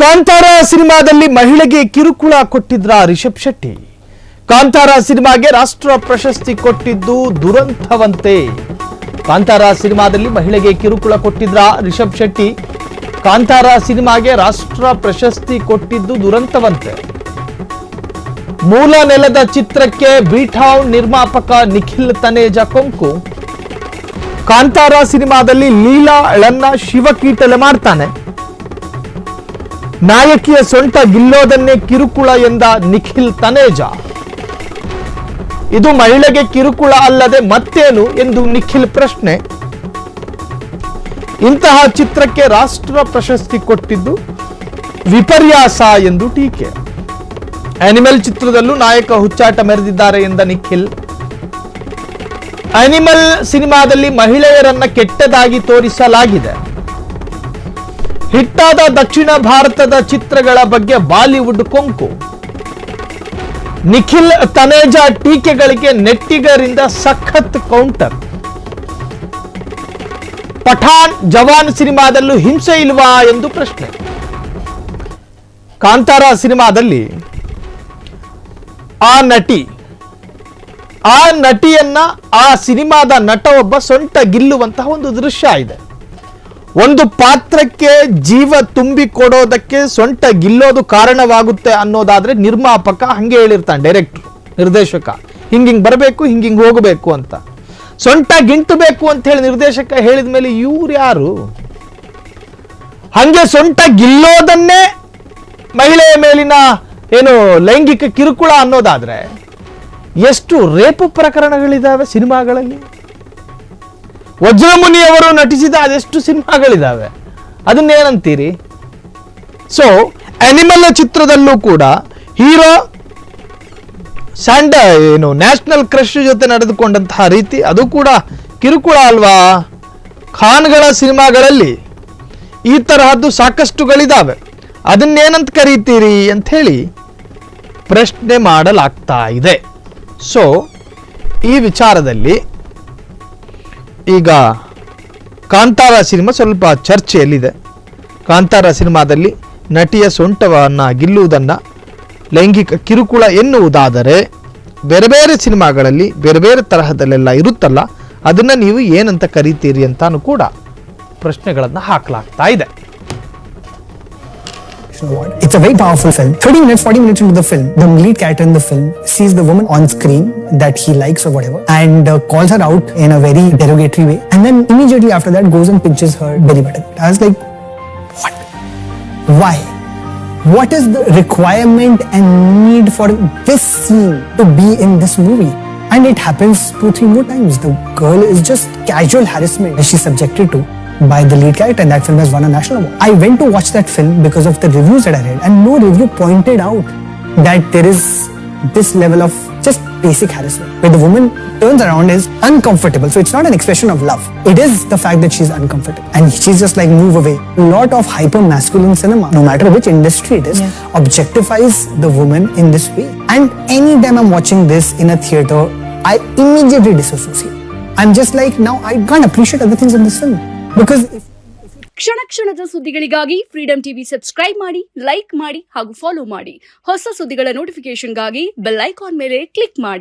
ಕಾಂತಾರ ಸಿನಿಮಾದಲ್ಲಿ ಮಹಿಳೆಗೆ ಕಿರುಕುಳ ಕೊಟ್ಟಿದ್ರ ರಿಷಬ್ ಶೆಟ್ಟಿ. ಕಾಂತಾರ ಸಿನಿಮಾಗೆ ರಾಷ್ಟ್ರ ಪ್ರಶಸ್ತಿ ಕೊಟ್ಟಿದ್ದು ದುರಂತವಂತೆ. ಕಾಂತಾರ ಸಿನಿಮಾದಲ್ಲಿ ಮಹಿಳೆಗೆ ಕಿರುಕುಳ ಕೊಟ್ಟಿದ್ರ ರಿಷಬ್ ಶೆಟ್ಟಿ. ಕಾಂತಾರ ಸಿನಿಮಾಗೆ ರಾಷ್ಟ್ರ ಪ್ರಶಸ್ತಿ ಕೊಟ್ಟಿದ್ದು ದುರಂತವಂತೆ. ಮೂಲ ನೆಲದ ಚಿತ್ರಕ್ಕೆ ಬೀಠಾವ್ ನಿರ್ಮಾಪಕ ನಿಖಿಲ್ ತನೇಜಾ ಕೊಂಕು. ಕಾಂತಾರ ಸಿನಿಮಾದಲ್ಲಿ ಲೀಲಾ ಎಳನ್ನ ಶಿವಕೀಟಲೆ ಮಾಡ್ತಾನೆ. ನಾಯಕಿಯ ಸೊಂಟ ಗಿಲ್ಲೋದನ್ನೇ ಕಿರುಕುಳ ಎಂದ ನಿಖಿಲ್ ತನೇಜಾ. ಇದು ಮಹಿಳೆಗೆ ಕಿರುಕುಳ ಅಲ್ಲದೆ ಮತ್ತೇನು ಎಂದು ನಿಖಿಲ್ ಪ್ರಶ್ನೆ. ಇಂತಹ ಚಿತ್ರಕ್ಕೆ ರಾಷ್ಟ್ರ ಪ್ರಶಸ್ತಿ ಕೊಟ್ಟಿದ್ದು ವಿಪರ್ಯಾಸ ಎಂದು ಟೀಕೆ. ಅನಿಮಲ್ ಚಿತ್ರದಲ್ಲೂ ನಾಯಕ ಹುಚ್ಚಾಟ ಮೆರೆದಿದ್ದಾರೆ ಎಂದ ನಿಖಿಲ್. ಅನಿಮಲ್ ಸಿನಿಮಾದಲ್ಲಿ ಮಹಿಳೆಯರನ್ನ ಕೆಟ್ಟದಾಗಿ ತೋರಿಸಲಾಗಿದೆ. ಹಿಟ್ಟಾದ ದಕ್ಷಿಣ ಭಾರತದ ಚಿತ್ರಗಳ ಬಗ್ಗೆ ಬಾಲಿವುಡ್ ಕೊಂಕು. ನಿಖಿಲ್ ತನೇಜಾ ಟೀಕೆಗಳಿಗೆ ನೆಟ್ಟಿಗರಿಂದ ಸಖತ್ ಕೌಂಟರ್. ಪಠಾಣ್ ಜವಾನ್ ಸಿನಿಮಾದಲ್ಲೂ ಹಿಂಸೆ ಇಲ್ವಾ ಎಂದು ಪ್ರಶ್ನೆ. ಕಾಂತಾರ ಸಿನಿಮಾದಲ್ಲಿ ಆ ನಟಿಯನ್ನ ಆ ಸಿನಿಮಾದ ನಟ ಒಬ್ಬ ಸೊಂಟ ಗಿಲ್ಲುವಂತಹ ಒಂದು ದೃಶ್ಯ ಇದೆ. ಒಂದು ಪಾತ್ರಕ್ಕೆ ಜೀವ ತುಂಬಿ ಕೊಡೋದಕ್ಕೆ ಸೊಂಟ ಗಿಲ್ಲೋದು ಕಾರಣವಾಗುತ್ತೆ ಅನ್ನೋದಾದ್ರೆ ನಿರ್ಮಾಪಕ ಹಂಗೆ ಹೇಳಿರ್ತಾನೆ, ಡೈರೆಕ್ಟರ್ ನಿರ್ದೇಶಕ ಹಿಂಗಿಂಗ್ ಬರಬೇಕು ಹಿಂಗಿಂಗ್ ಹೋಗಬೇಕು ಅಂತ. ಸೊಂಟ ಗಿಂಟಬೇಕು ಅಂತ ಹೇಳಿ ನಿರ್ದೇಶಕ ಹೇಳಿದ ಮೇಲೆ ಇವ್ರು ಯಾರು? ಹಂಗೆ ಸೊಂಟ ಗಿಲ್ಲೋದನ್ನೇ ಮಹಿಳೆಯ ಮೇಲಿನ ಏನು ಲೈಂಗಿಕ ಕಿರುಕುಳ ಅನ್ನೋದಾದ್ರೆ ಎಷ್ಟು ರೇಪ್ ಪ್ರಕರಣಗಳಿದಾವೆ ಸಿನಿಮಾಗಳಲ್ಲಿ. ವಜ್ರಮುನಿಯವರು ನಟಿಸಿದ ಅದೆಷ್ಟು ಸಿನಿಮಾಗಳಿದಾವೆ, ಅದನ್ನೇನಂತೀರಿ? ಸೊ ಅನಿಮಲ್ ಚಿತ್ರದಲ್ಲೂ ಕೂಡ ಹೀರೋ ನ್ಯಾಷನಲ್ ಕ್ರಶ್ ಜೊತೆ ನಡೆದುಕೊಂಡಂತಹ ರೀತಿ ಅದು ಕೂಡ ಕಿರುಕುಳ ಅಲ್ವಾ? ಖಾನ್ಗಳ ಸಿನಿಮಾಗಳಲ್ಲಿ ಈ ತರಹದ್ದು ಸಾಕಷ್ಟುಗಳಿದಾವೆ, ಅದನ್ನೇನಂತ ಕರೀತೀರಿ ಅಂತ ಹೇಳಿ ಪ್ರಶ್ನೆ ಮಾಡಲಾಗ್ತಾ ಇದೆ. ಸೊ ಈ ವಿಚಾರದಲ್ಲಿ ಈಗ ಕಾಂತಾರ ಸಿನಿಮಾ ಸ್ವಲ್ಪ ಚರ್ಚೆಯಲ್ಲಿದೆ. ಕಾಂತಾರ ಸಿನಿಮಾದಲ್ಲಿ ನಟಿಯ ಸೊಂಟವನ್ನು ಗಿಲ್ಲುವುದನ್ನು ಲೈಂಗಿಕ ಕಿರುಕುಳ ಎನ್ನುವುದಾದರೆ ಬೇರೆ ಬೇರೆ ಸಿನಿಮಾಗಳಲ್ಲಿ ಬೇರೆ ಬೇರೆ ತರಹದಲ್ಲೆಲ್ಲ ಇರುತ್ತಲ್ಲ, ಅದನ್ನು ನೀವು ಏನಂತ ಕರೀತೀರಿ ಅಂತಾನು ಕೂಡ ಪ್ರಶ್ನೆಗಳನ್ನು ಹಾಕಲಾಗ್ತಾ ಇದೆ. It's a very powerful film. 30 minutes, 40 minutes into the film, the lead character in the film sees the woman on screen that he likes or whatever and calls her out in a very derogatory way, and then immediately after that goes and pinches her belly button. I was like, what? Why? What is the requirement and need for this scene to be in this movie? And it happens 2-3 more times. The girl is just casual harassment that she's subjected to by the lead character, and that film has won a national award. I went to watch that film because of the reviews that I read, and no review pointed out that there is this level of just basic harassment where the woman turns around is uncomfortable. So it's not an expression of love, it is the fact that she's uncomfortable and she's just like, move away. A lot of hyper masculine cinema, no matter which industry it is, objectifies the woman in this way. And anytime I'm watching this in a theater, I immediately disassociate. I'm just like, now I can't appreciate other things in this film. ಕ್ಷಣ ಕ್ಷಣದ ಸುದ್ದಿಗಳಿಗಾಗಿ freedom TV subscribe ಮಾಡಿ, like ಮಾಡಿ ಹಾಗೂ follow ಮಾಡಿ. ಹೊಸ ಸುದ್ದಿಗಳ ನೋಟಿಫಿಕೇಶನ್ಗಾಗಿ bell icon ಮೇಲೆ ಕ್ಲಿಕ್ ಮಾಡಿ.